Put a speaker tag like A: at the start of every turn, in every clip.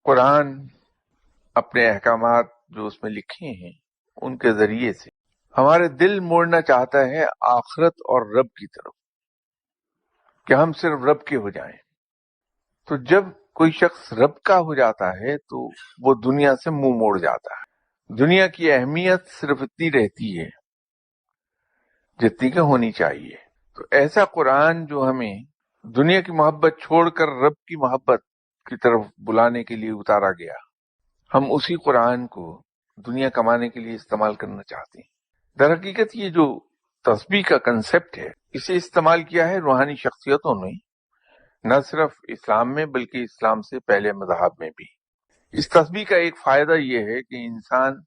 A: قرآن اپنے احکامات جو اس میں لکھے ہیں ان کے ذریعے سے ہمارے دل موڑنا چاہتا ہے آخرت اور رب کی طرف، کہ ہم صرف رب کے ہو جائیں۔ تو جب کوئی شخص رب کا ہو جاتا ہے تو وہ دنیا سے منہ موڑ جاتا ہے۔ دنیا کی اہمیت صرف اتنی رہتی ہے جتنی کہ ہونی چاہیے۔ تو ایسا قرآن جو ہمیں دنیا کی محبت چھوڑ کر رب کی محبت کی طرف بلانے کے لیے اتارا گیا، ہم اسی قرآن کو دنیا کمانے کے لیے استعمال کرنا چاہتے ہیں۔ در حقیقت یہ جو تسبیح کا کنسپٹ ہے، اسے استعمال کیا ہے روحانی شخصیتوں نے، نہ صرف اسلام میں بلکہ اسلام سے پہلے مذاہب میں بھی۔ اس تسبیح کا ایک فائدہ یہ ہے کہ انسان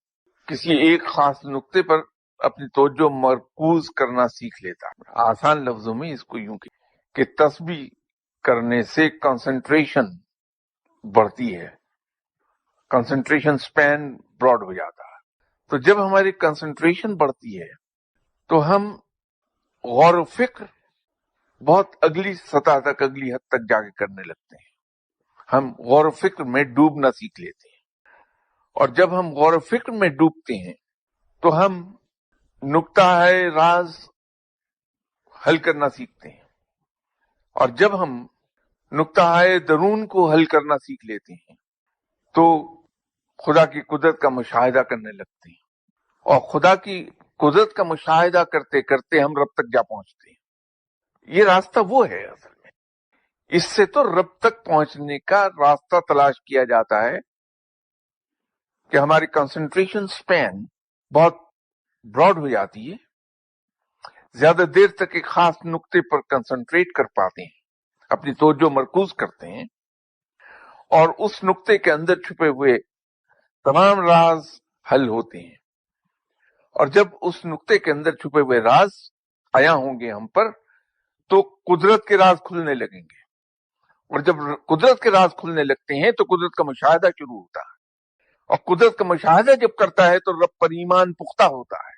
A: کسی ایک خاص نقطے پر اپنی توجہ مرکوز کرنا سیکھ لیتا ہے۔ آسان لفظوں میں اس کو یوں کہ تسبیح کرنے سے کنسنٹریشن بڑھتی ہے، کنسنٹریشن سپین براڈ ہو جاتا ہے۔ تو جب ہماری کنسنٹریشن بڑھتی ہے تو ہم غور و فکر بہت اگلی سطح تک، اگلی حد تک جا کے کرنے لگتے ہیں۔ ہم غور و فکر میں ڈوبنا سیکھ لیتے ہیں، اور جب ہم غور و فکر میں ڈوبتے ہیں تو ہم نقطہ راز حل کرنا سیکھتے ہیں، اور جب ہم نقطہ درون کو حل کرنا سیکھ لیتے ہیں تو خدا کی قدرت کا مشاہدہ کرنے لگتے ہیں، اور خدا کی قدرت کا مشاہدہ کرتے کرتے ہم رب تک جا پہنچتے ہیں۔ یہ راستہ وہ ہے اصل میں، اس سے تو رب تک پہنچنے کا راستہ تلاش کیا جاتا ہے کہ ہماری کنسنٹریشن سپین بہت براڈ ہو جاتی ہے، زیادہ دیر تک ایک خاص نقطے پر کنسنٹریٹ کر پاتے ہیں، اپنی توجہ مرکوز کرتے ہیں، اور اس نقطے کے اندر چھپے ہوئے تمام راز حل ہوتے ہیں۔ اور جب اس نقطے کے اندر چھپے ہوئے راز عیاں ہوں گے ہم پر تو قدرت کے راز کھلنے لگیں گے، اور جب قدرت کے راز کھلنے لگتے ہیں تو قدرت کا مشاہدہ شروع ہوتا ہے، اور قدرت کا مشاہدہ جب کرتا ہے تو رب پر ایمان پختہ ہوتا ہے۔